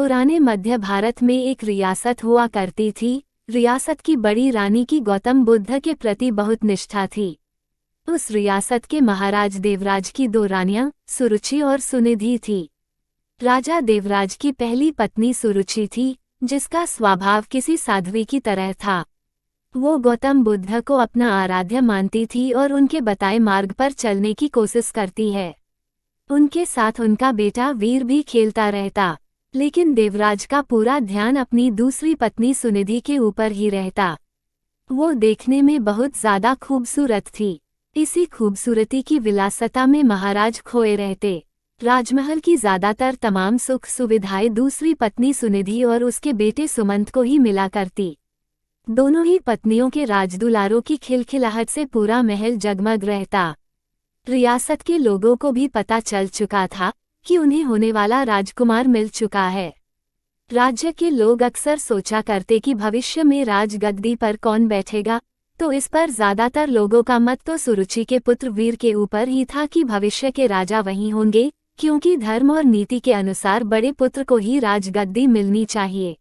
पुराने मध्य भारत में एक रियासत हुआ करती थी। रियासत की बड़ी रानी की गौतम बुद्ध के प्रति बहुत निष्ठा थी। उस रियासत के महाराज देवराज की दो रानियां सुरुचि और सुनिधि थी। राजा देवराज की पहली पत्नी सुरुचि थी, जिसका स्वभाव किसी साध्वी की तरह था। वो गौतम बुद्ध को अपना आराध्य मानती थी और उनके बताए मार्ग पर चलने की कोशिश करती है। उनके साथ उनका बेटा वीर भी खेलता रहता, लेकिन देवराज का पूरा ध्यान अपनी दूसरी पत्नी सुनिधि के ऊपर ही रहता। वो देखने में बहुत ज्यादा खूबसूरत थी। इसी खूबसूरती की विलासता में महाराज खोए रहते। राजमहल की ज्यादातर तमाम सुख सुविधाएं दूसरी पत्नी सुनिधि और उसके बेटे सुमंत को ही मिला करती। दोनों ही पत्नियों के राजदुलारों की खिलखिलाहट से पूरा महल जगमग रहता। रियासत के लोगों को भी पता चल चुका था कि उन्हें होने वाला राजकुमार मिल चुका है। राज्य के लोग अक्सर सोचा करते कि भविष्य में राजगद्दी पर कौन बैठेगा, तो इस पर ज्यादातर लोगों का मत तो सुरुचि के पुत्र वीर के ऊपर ही था कि भविष्य के राजा वही होंगे, क्योंकि धर्म और नीति के अनुसार बड़े पुत्र को ही राजगद्दी मिलनी चाहिए।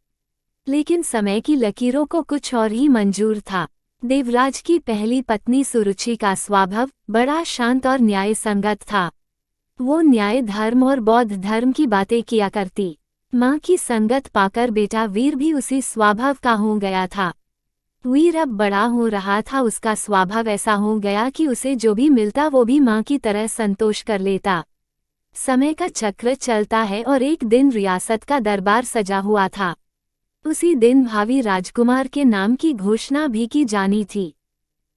लेकिन समय की लकीरों को कुछ और ही मंजूर था। देवराज की पहली पत्नी सुरुचि का स्वभाव बड़ा शांत और न्याय संगत था। वो न्याय धर्म और बौद्ध धर्म की बातें किया करती। माँ की संगत पाकर बेटा वीर भी उसी स्वभाव का हो गया था। वीर अब बड़ा हो रहा था, उसका स्वभाव ऐसा हो गया कि उसे जो भी मिलता वो भी माँ की तरह संतोष कर लेता। समय का चक्र चलता है और एक दिन रियासत का दरबार सजा हुआ था। उसी दिन भावी राजकुमार के नाम की घोषणा भी की जानी थी।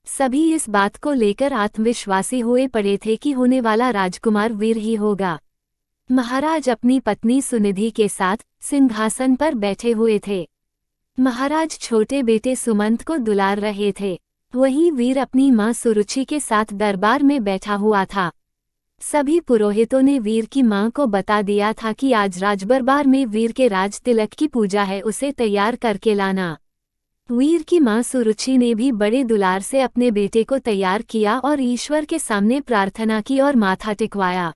सभी इस बात को लेकर आत्मविश्वासी हुए पड़े थे कि होने वाला राजकुमार वीर ही होगा। महाराज अपनी पत्नी सुनिधि के साथ सिंहासन पर बैठे हुए थे। महाराज छोटे बेटे सुमंत को दुलार रहे थे। वहीं वीर अपनी मां सुरुचि के साथ दरबार में बैठा हुआ था। सभी पुरोहितों ने वीर की मां को बता दिया था कि आज राजदरबार में वीर के राज तिलक की पूजा है, उसे तैयार करके लाना। वीर की मां सुरुचि ने भी बड़े दुलार से अपने बेटे को तैयार किया और ईश्वर के सामने प्रार्थना की और माथा टिकवाया।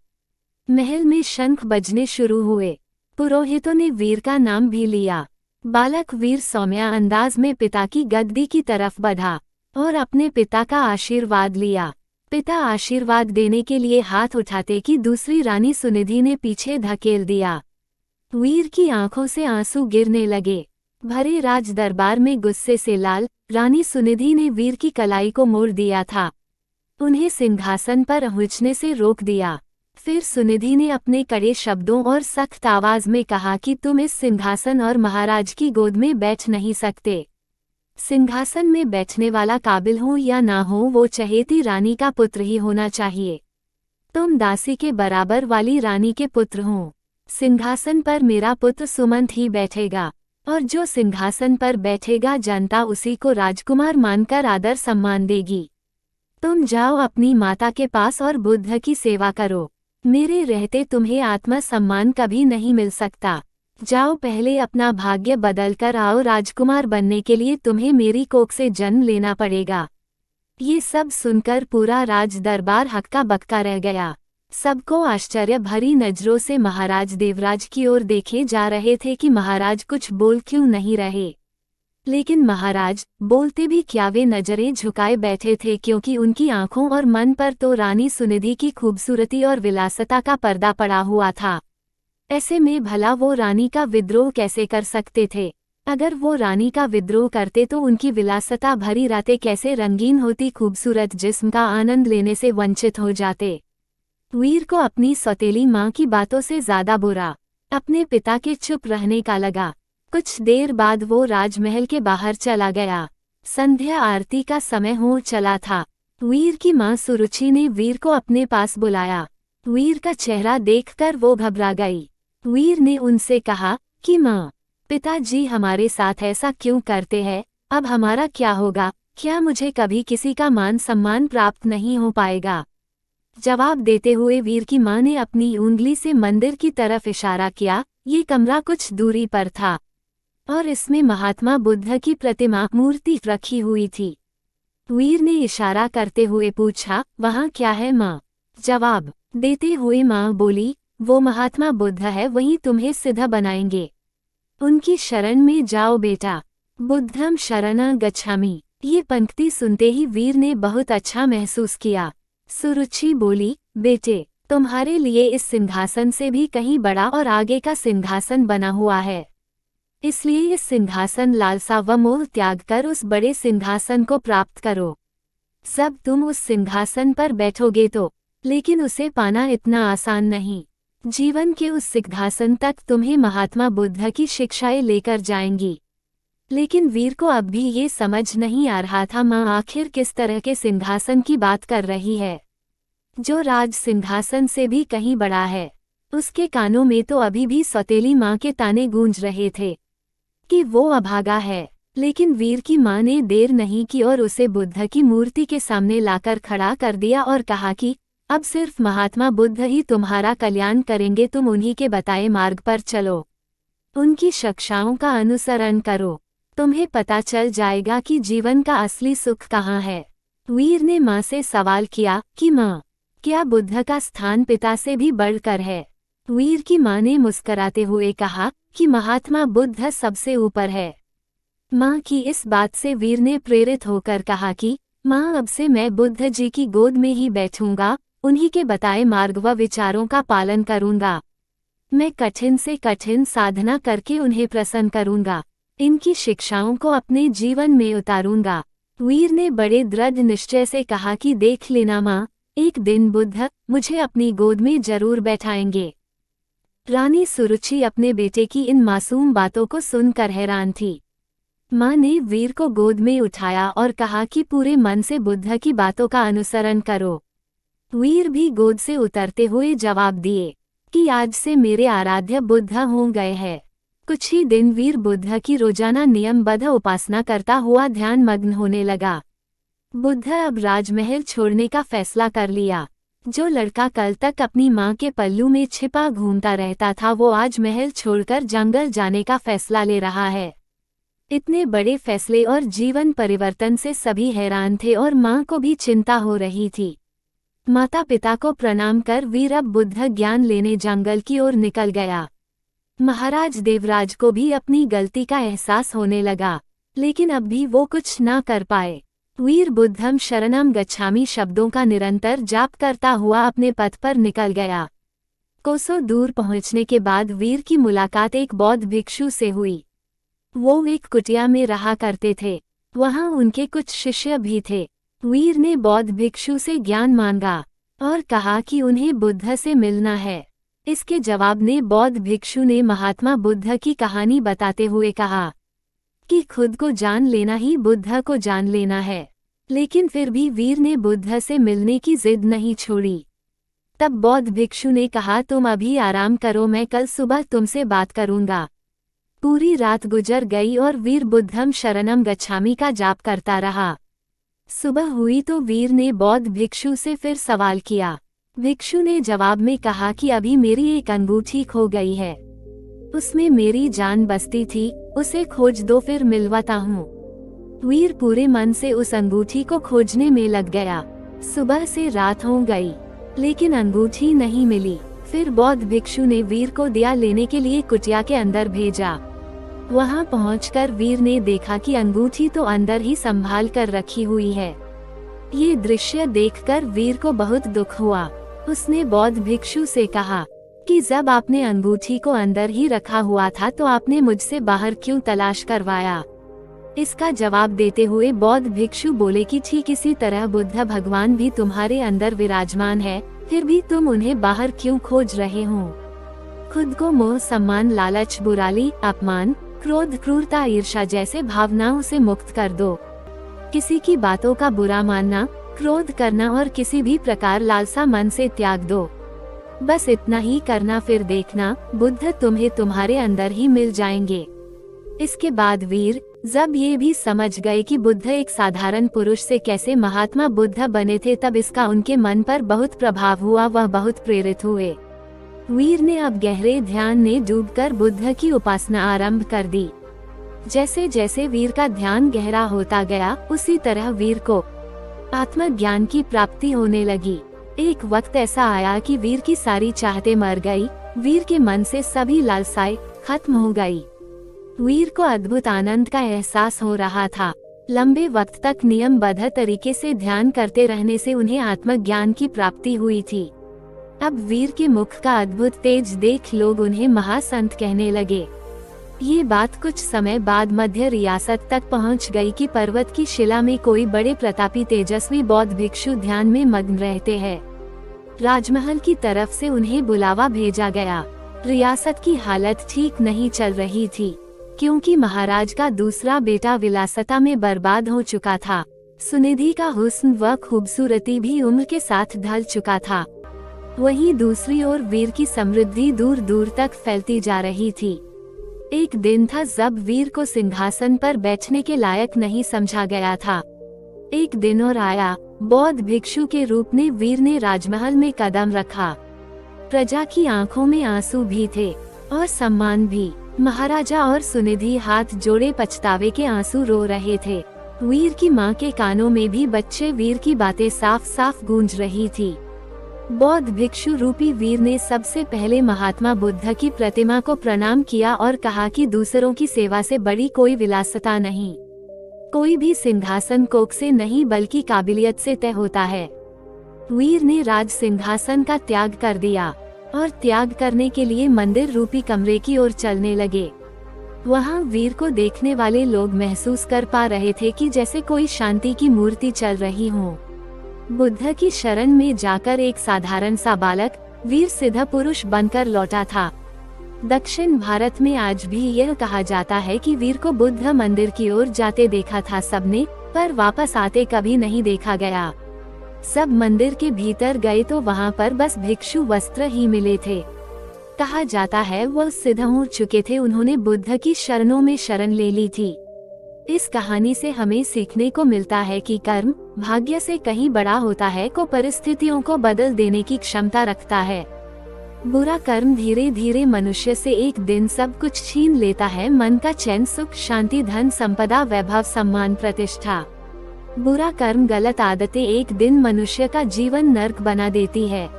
महल में शंख बजने शुरू हुए। पुरोहितों ने वीर का नाम भी लिया। बालक वीर सौम्य अंदाज में पिता की गद्दी की तरफ बढ़ा और अपने पिता का आशीर्वाद लिया। पिता आशीर्वाद देने के लिए हाथ उठाते कि दूसरी रानी सुनिधि ने पीछे धकेल दिया। वीर की आंखों से आंसू गिरने लगे। भरे राज दरबार में गुस्से से लाल रानी सुनिधि ने वीर की कलाई को मोड़ दिया था। उन्हें सिंहासन पर पहुंचने से रोक दिया। फिर सुनिधि ने अपने कड़े शब्दों और सख्त आवाज में कहा कि तुम इस सिंहासन और महाराज की गोद में बैठ नहीं सकते। सिंहासन में बैठने वाला काबिल हो या ना हो, वो चहेती रानी का पुत्र ही होना चाहिए। तुम दासी के बराबर वाली रानी के पुत्र हो। सिंहासन पर मेरा पुत्र सुमंत ही बैठेगा, और जो सिंहासन पर बैठेगा जनता उसी को राजकुमार मानकर आदर सम्मान देगी। तुम जाओ अपनी माता के पास और बुद्ध की सेवा करो। मेरे रहते तुम्हें आत्म सम्मान कभी नहीं मिल सकता। जाओ, पहले अपना भाग्य बदल कर आओ। राजकुमार बनने के लिए तुम्हें मेरी कोख से जन्म लेना पड़ेगा। ये सब सुनकर पूरा राज दरबार हक्का बक्का रह गया। सबको आश्चर्य भरी नजरों से महाराज देवराज की ओर देखे जा रहे थे कि महाराज कुछ बोल क्यों नहीं रहे। लेकिन महाराज बोलते भी क्या, वे नजरें झुकाए बैठे थे, क्योंकि उनकी आंखों और मन पर तो रानी सुनिधि की खूबसूरती और विलासता का पर्दा पड़ा हुआ था। ऐसे में भला वो रानी का विद्रोह कैसे कर सकते थे? अगर वो रानी का विद्रोह करते तो उनकी विलासता भरी रातें कैसे रंगीन होती, खूबसूरत जिस्म का आनंद लेने से वंचित हो जाते। वीर को अपनी सौतेली माँ की बातों से ज्यादा बुरा अपने पिता के चुप रहने का लगा। कुछ देर बाद वो राजमहल के बाहर चला गया। संध्या आरती का समय हो चला था। वीर की माँ सुरुचि ने वीर को अपने पास बुलाया। वीर का चेहरा देखकर वो घबरा गई। वीर ने उनसे कहा कि माँ, पिताजी हमारे साथ ऐसा क्यों करते हैं? अब हमारा क्या होगा? क्या मुझे कभी किसी का मान सम्मान प्राप्त नहीं हो पाएगा? जवाब देते हुए वीर की माँ ने अपनी उंगली से मंदिर की तरफ इशारा किया। ये कमरा कुछ दूरी पर था और इसमें महात्मा बुद्ध की प्रतिमा मूर्ति रखी हुई थी। वीर ने इशारा करते हुए पूछा, वहाँ क्या है माँ? जवाब देते हुए माँ बोली, वो महात्मा बुद्ध है, वहीं तुम्हें सिद्ध बनाएंगे। उनकी शरण में जाओ बेटा। बुद्धम शरणं गच्छामि। ये पंक्ति सुनते ही वीर ने बहुत अच्छा महसूस किया। सुरुचि बोली, बेटे, तुम्हारे लिए इस सिंहासन से भी कहीं बड़ा और आगे का सिंहासन बना हुआ है। इसलिए इस सिंहासन लालसा व मोह त्याग कर उस बड़े सिंहासन को प्राप्त करो। सब तुम उस सिंहासन पर बैठोगे तो, लेकिन उसे पाना इतना आसान नहीं। जीवन के उस सिंहासन तक तुम्हें महात्मा बुद्ध की शिक्षाएं लेकर जाएंगी। लेकिन वीर को अब भी ये समझ नहीं आ रहा था माँ आखिर किस तरह के सिंहासन की बात कर रही है, जो राज सिंहासन से भी कहीं बड़ा है। उसके कानों में तो अभी भी सौतेली माँ के ताने गूंज रहे थे कि वो अभागा है। लेकिन वीर की माँ ने देर नहीं की और उसे बुद्ध की मूर्ति के सामने लाकर खड़ा कर दिया और कहा कि अब सिर्फ महात्मा बुद्ध ही तुम्हारा कल्याण करेंगे, तुम उन्हीं के बताए मार्ग पर चलो, उनकी शिक्षाओं का अनुसरण करो, तुम्हें पता चल जाएगा कि जीवन का असली सुख कहाँ है। वीर ने माँ से सवाल किया कि माँ, क्या बुद्ध का स्थान पिता से भी बढ़कर है? वीर की माँ ने मुस्कराते हुए कहा कि महात्मा बुद्ध सबसे ऊपर है। माँ की इस बात से वीर ने प्रेरित होकर कहा कि माँ, अब से मैं बुद्ध जी की गोद में ही बैठूंगा, उन्हीं के बताए मार्ग व विचारों का पालन करूंगा। मैं कठिन से कठिन साधना करके उन्हें प्रसन्न करूंगा, इनकी शिक्षाओं को अपने जीवन में उतारूंगा। वीर ने बड़े दृढ़ निश्चय से कहा कि देख लेना माँ, एक दिन बुद्ध मुझे अपनी गोद में जरूर बैठाएंगे। रानी सुरुचि अपने बेटे की इन मासूम बातों को सुनकर हैरान थी। माँ ने वीर को गोद में उठाया और कहा कि पूरे मन से बुद्ध की बातों का अनुसरण करो। वीर भी गोद से उतरते हुए जवाब दिए कि आज से मेरे आराध्य बुद्ध हो गए हैं। कुछ ही दिन वीर बुद्ध की रोजाना नियमबद्ध उपासना करता हुआ ध्यान मग्न होने लगा। बुद्ध अब राजमहल छोड़ने का फैसला कर लिया। जो लड़का कल तक अपनी माँ के पल्लू में छिपा घूमता रहता था, वो आज महल छोड़कर जंगल जाने का फैसला ले रहा है। इतने बड़े फैसले और जीवन परिवर्तन से सभी हैरान थे और माँ को भी चिंता हो रही थी। माता पिता को प्रणाम कर वीर अब बुद्ध ज्ञान लेने जंगल की ओर निकल गया। महाराज देवराज को भी अपनी गलती का एहसास होने लगा, लेकिन अब भी वो कुछ ना कर पाए। वीर बुद्धम शरणं गच्छामि शब्दों का निरंतर जाप करता हुआ अपने पथ पर निकल गया। कोसों दूर पहुंचने के बाद वीर की मुलाकात एक बौद्ध भिक्षु से हुई। वो एक कुटिया में रहा करते थे, वहां उनके कुछ शिष्य भी थे। वीर ने बौद्ध भिक्षु से ज्ञान मांगा और कहा कि उन्हें बुद्ध से मिलना है। इसके जवाब में बौद्ध भिक्षु ने महात्मा बुद्ध की कहानी बताते हुए कहा कि खुद को जान लेना ही बुद्ध को जान लेना है। लेकिन फिर भी वीर ने बुद्ध से मिलने की जिद नहीं छोड़ी। तब बौद्ध भिक्षु ने कहा, तुम अभी आराम करो, मैं कल सुबह तुमसे बात करूंगा। पूरी रात गुजर गई और वीर बुद्धम शरणं गच्छामि का जाप करता रहा। सुबह हुई तो वीर ने बौद्ध भिक्षु से फिर सवाल किया। भिक्षु ने जवाब में कहा कि अभी मेरी एक अंगूठी खो गई है, उसमें मेरी जान बसती थी, उसे खोज दो फिर मिलवाता हूँ। वीर पूरे मन से उस अंगूठी को खोजने में लग गया। सुबह से रात हो गई, लेकिन अंगूठी नहीं मिली। फिर बौद्ध भिक्षु ने वीर को दिया लेने के लिए कुटिया के अंदर भेजा। वहां पहुंचकर वीर ने देखा कि अंगूठी तो अंदर ही संभाल कर रखी हुई है। ये दृश्य देखकर वीर को बहुत दुख हुआ। उसने बौद्ध भिक्षु से कहा कि जब आपने अंगूठी को अंदर ही रखा हुआ था तो आपने मुझसे बाहर क्यों तलाश करवाया? इसका जवाब देते हुए बौद्ध भिक्षु बोले कि ठीक इसी तरह बुद्ध भगवान भी तुम्हारे अंदर विराजमान है, फिर भी तुम उन्हें बाहर क्यों खोज रहे हो? खुद को मोह, सम्मान, लालच, बुराई, अपमान, क्रोध, क्रूरता, ईर्ष्या जैसे भावनाओं से मुक्त कर दो। किसी की बातों का बुरा मानना, क्रोध करना और किसी भी प्रकार लालसा मन से त्याग दो। बस इतना ही करना, फिर देखना बुद्ध तुम्हें तुम्हारे अंदर ही मिल जाएंगे। इसके बाद वीर जब ये भी समझ गए कि बुद्ध एक साधारण पुरुष से कैसे महात्मा बुद्ध बने थे, तब इसका उनके मन पर बहुत प्रभाव हुआ। वह बहुत प्रेरित हुए। वीर ने अब गहरे ध्यान में डूबकर बुद्ध की उपासना आरंभ कर दी। जैसे जैसे वीर का ध्यान गहरा होता गया, उसी तरह वीर को आत्मज्ञान की प्राप्ति होने लगी। एक वक्त ऐसा आया कि वीर की सारी चाहतें मर गई। वीर के मन से सभी लालसाएं खत्म हो गई। वीर को अद्भुत आनंद का एहसास हो रहा था। लंबे वक्त तक नियमबद्ध तरीके से ध्यान करते रहने से उन्हें आत्मज्ञान की प्राप्ति हुई थी। अब वीर के मुख का अद्भुत तेज देख लोग उन्हें महासंत कहने लगे। ये बात कुछ समय बाद मध्य रियासत तक पहुंच गई कि पर्वत की शिला में कोई बड़े प्रतापी तेजस्वी बौद्ध भिक्षु ध्यान में मग्न रहते हैं। राजमहल की तरफ से उन्हें बुलावा भेजा गया। रियासत की हालत ठीक नहीं चल रही थी, क्योंकि महाराज का दूसरा बेटा विलासिता में बर्बाद हो चुका था। सुनिधि का हुस्न व खूबसूरती भी उम्र के साथ ढल चुका था। वहीं दूसरी ओर वीर की समृद्धि दूर दूर तक फैलती जा रही थी। एक दिन था जब वीर को सिंहासन पर बैठने के लायक नहीं समझा गया था। एक दिन और आया, बौद्ध भिक्षु के रूप में वीर ने राजमहल में कदम रखा। प्रजा की आंखों में आंसू भी थे और सम्मान भी। महाराजा और सुनिधि हाथ जोड़े पछतावे के आंसू रो रहे थे। वीर की मां के कानों में भी बच्चे वीर की बातें साफ साफ गूंज रही थी। बौद्ध भिक्षु रूपी वीर ने सबसे पहले महात्मा बुद्ध की प्रतिमा को प्रणाम किया और कहा कि दूसरों की सेवा से बड़ी कोई विलासिता नहीं। कोई भी सिंहासन कोख से नहीं बल्कि काबिलियत से तय होता है। वीर ने राज सिंहासन का त्याग कर दिया और त्याग करने के लिए मंदिर रूपी कमरे की ओर चलने लगे। वहां वीर को देखने वाले लोग महसूस कर पा रहे थे कि जैसे कोई शांति की मूर्ति चल रही हो। बुद्ध की शरण में जाकर एक साधारण सा बालक वीर सिद्ध पुरुष बनकर लौटा था। दक्षिण भारत में आज भी यह कहा जाता है कि वीर को बुद्ध मंदिर की ओर जाते देखा था सबने, पर वापस आते कभी नहीं देखा गया। सब मंदिर के भीतर गए तो वहां पर बस भिक्षु वस्त्र ही मिले थे। कहा जाता है वह सिद्ध हो चुके थे, उन्होंने बुद्ध की शरणों में शरण ले ली थी। इस कहानी से हमें सीखने को मिलता है कि कर्म भाग्य से कहीं बड़ा होता है, को परिस्थितियों को बदल देने की क्षमता रखता है। बुरा कर्म धीरे धीरे मनुष्य से एक दिन सब कुछ छीन लेता है, मन का चैन, सुख, शांति, धन, संपदा, वैभव, सम्मान, प्रतिष्ठा। बुरा कर्म, गलत आदतें एक दिन मनुष्य का जीवन नर्क बना देती है।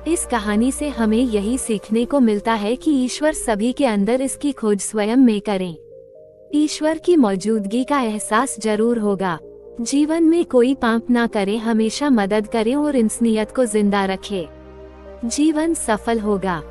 इस कहानी से हमें यही सीखने को मिलता है कि ईश्वर सभी के अंदर, इसकी खोज स्वयं में करें। ईश्वर की मौजूदगी का एहसास जरूर होगा। जीवन में कोई पाप ना करे, हमेशा मदद करें और इंसानियत को जिंदा रखें। जीवन सफल होगा।